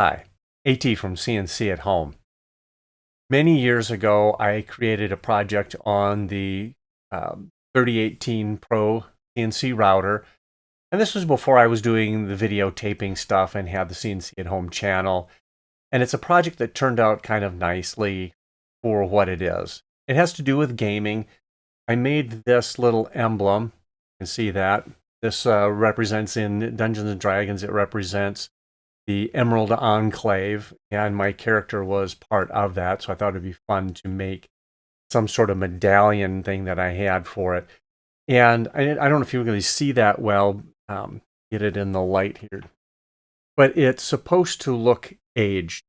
Hi, AT from CNC at Home. Many years ago, I created a project on the 3018 Pro CNC router, and this was before I was doing the videotaping stuff and had the CNC at Home channel. And it's a project that turned out kind of nicely for what it is. It has to do with gaming. I made this little emblem. You can see that. This represents in Dungeons and Dragons, it represents the Emerald Enclave, and my character was part of that, so I thought it'd be fun to make some sort of medallion thing that I had for it. And I don't know if you can really see that well, get it in the light here, but it's supposed to look aged,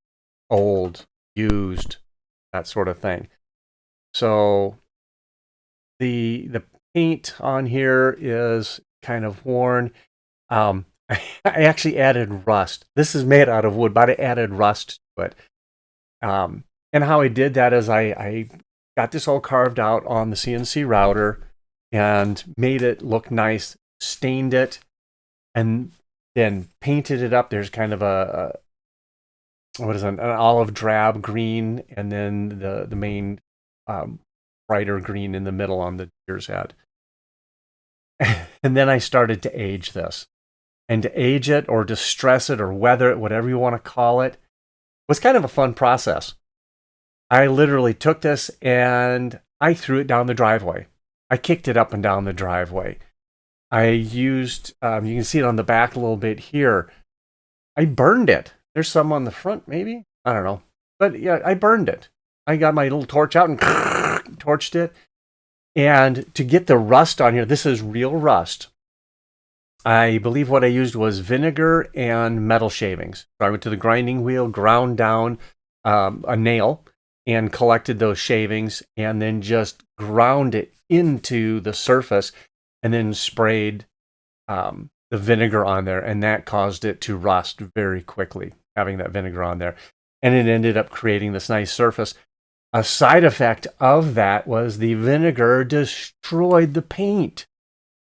old, used, that sort of thing. So the paint on here is kind of worn. I actually added rust. This is made out of wood, but I added rust to it. And how I did that is I got this all carved out on the CNC router and made it look nice, stained it, and then painted it up. There's kind of a what is it, an olive drab green, and then the main brighter green in the middle on the deer's head. And then I started to age this. And to age it or distress it or weather it, whatever you want to call it, was kind of a fun process. I literally took this and I threw it down the driveway. I kicked it up and down the driveway. I used, you can see it on the back a little bit here. I burned it. There's some on the front, maybe? I don't know. But yeah, I burned it. I got my little torch out and torched it. And to get the rust on here, this is real rust. I believe what I used was vinegar and metal shavings. So I went to the grinding wheel, ground down a nail, and collected those shavings, and then just ground it into the surface, and then sprayed the vinegar on there, and that caused it to rust very quickly, having that vinegar on there. And it ended up creating this nice surface. A side effect of that was the vinegar destroyed the paint.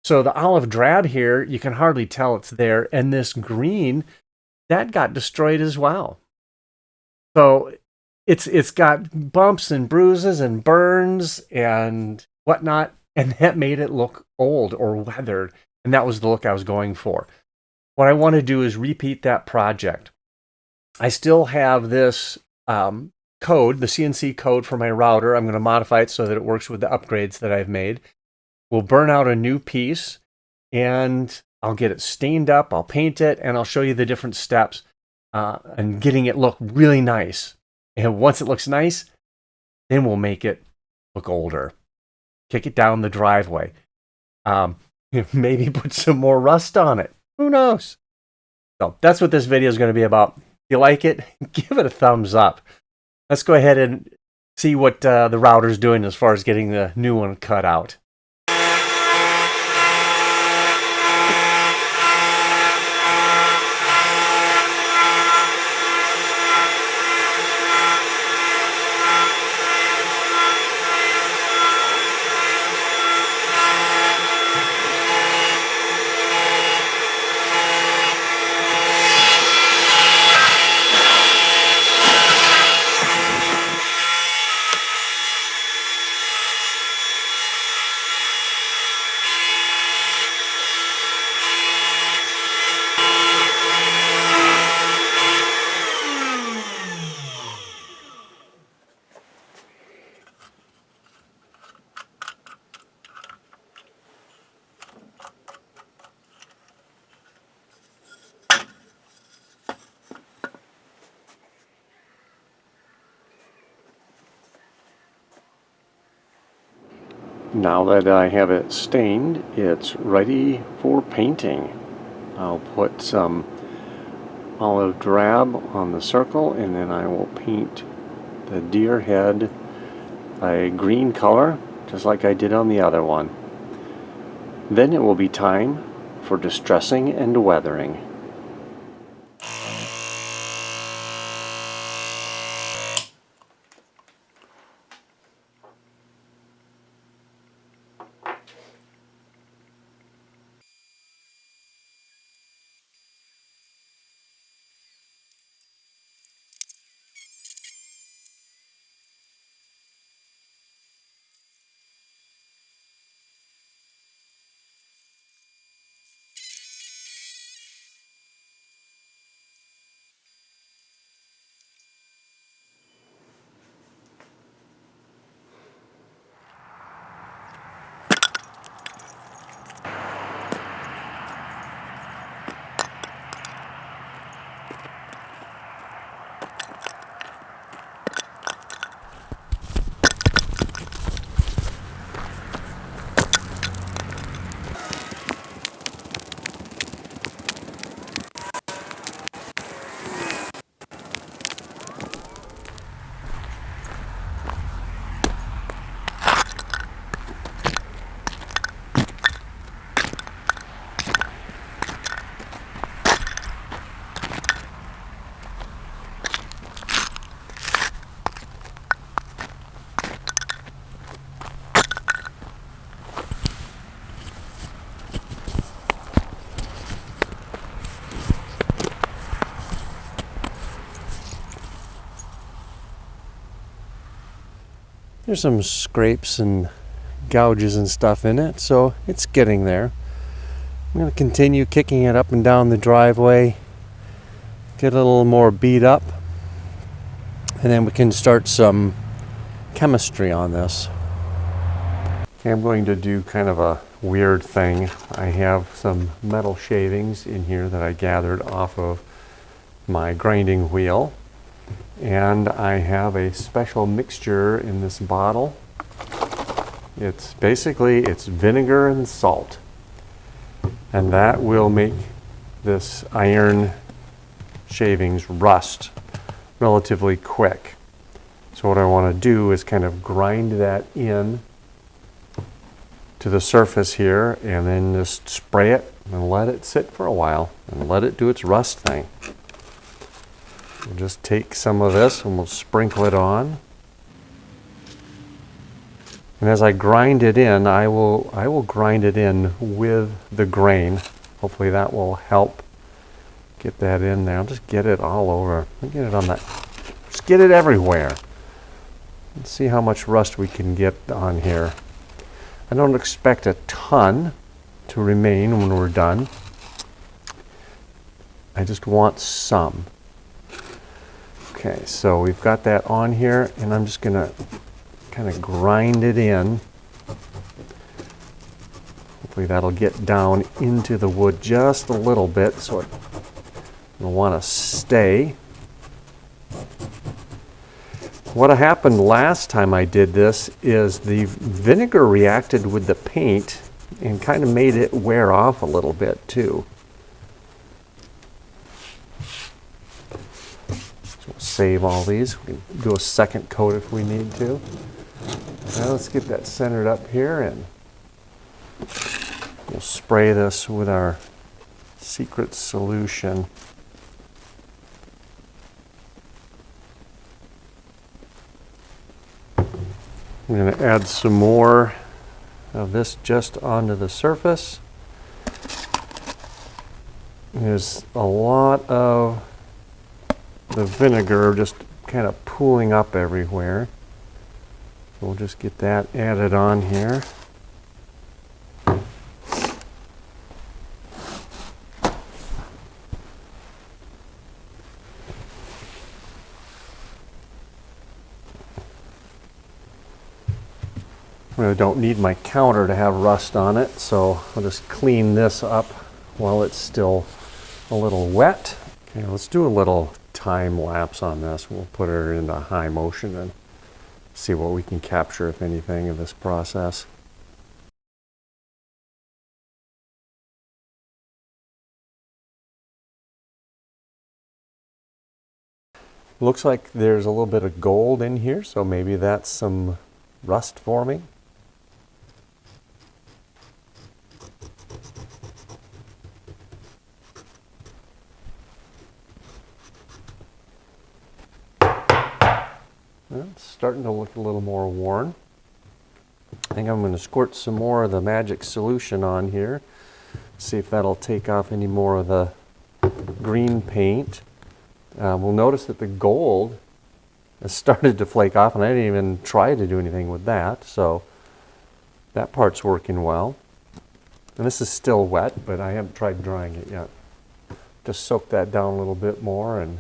So the olive drab here, you can hardly tell it's there. And this green, that got destroyed as well. So it's got bumps and bruises and burns and whatnot. And that made it look old or weathered. And that was the look I was going for. What I want to do is repeat that project. I still have this code, the CNC code for my router. I'm going to modify it so that it works with the upgrades that I've made. We'll burn out a new piece, and I'll get it stained up, I'll paint it, and I'll show you the different steps and getting it look really nice. And once it looks nice, then we'll make it look older. Kick it down the driveway. Maybe put some more rust on it. Who knows? So that's what this video is going to be about. If you like it, give it a thumbs up. Let's go ahead and see what the router's doing as far as getting the new one cut out. Now that I have it stained, it's ready for painting. I'll put some olive drab on the circle, and then I will paint the deer head a green color, just like I did on the other one. Then it will be time for distressing and weathering. There's some scrapes and gouges and stuff in it, so it's getting there. I'm going to continue kicking it up and down the driveway, get a little more beat up, and then we can start some chemistry on this. Okay, I'm going to do kind of a weird thing. I have some metal shavings in here that I gathered off of my grinding wheel, and I have a special mixture in this bottle. It's vinegar and salt, and that will make this iron shavings rust relatively quick. So what I want to do is kind of grind that in to the surface here, and then just spray it and let it sit for a while and let it do its rust thing. We'll just take some of this and we'll sprinkle it on. And as I grind it in, I will grind it in with the grain. Hopefully that will help get that in there. I'll just get it all over. Get it on that. Just get it everywhere. Let's see how much rust we can get on here. I don't expect a ton to remain when we're done. I just want some. Okay, so we've got that on here, and I'm just going to kind of grind it in. Hopefully that'll get down into the wood just a little bit, so it'll want to stay. What happened last time I did this is the vinegar reacted with the paint and kind of made it wear off a little bit too. So we'll save all these. We can do a second coat if we need to. Now let's get that centered up here, and we'll spray this with our secret solution. I'm going to add some more of this just onto the surface. There's a lot of the vinegar just kind of pooling up everywhere. So we'll just get that added on here. I really don't need my counter to have rust on it, so I'll just clean this up while it's still a little wet. Okay, let's do a little time lapse on this. We'll put her into high motion and see what we can capture, if anything, of this process. Looks like there's a little bit of gold in here, so maybe that's some rust forming. Well, it's starting to look a little more worn. I think I'm going to squirt some more of the magic solution on here. See if that'll take off any more of the green paint. We'll notice that the gold has started to flake off, and I didn't even try to do anything with that, so that part's working well. And this is still wet, but I haven't tried drying it yet. Just soak that down a little bit more and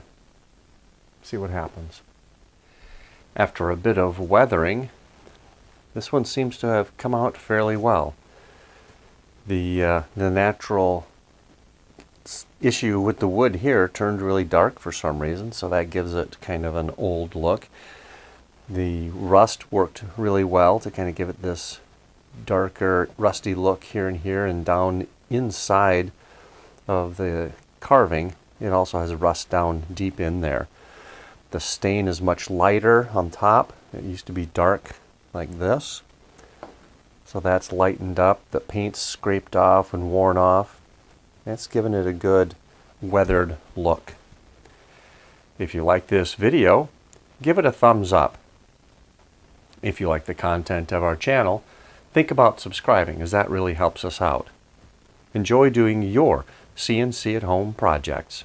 see what happens. After a bit of weathering, this one seems to have come out fairly well. The natural issue with the wood here turned really dark for some reason, so that gives it kind of an old look. The rust worked really well to kind of give it this darker rusty look here and down inside of the carving. It also has rust down deep in there. The stain is much lighter on top. It used to be dark like this. So that's lightened up. The paint's scraped off and worn off. That's given it a good weathered look. If you like this video, give it a thumbs up. If you like the content of our channel, think about subscribing, as that really helps us out. Enjoy doing your CNC at home projects.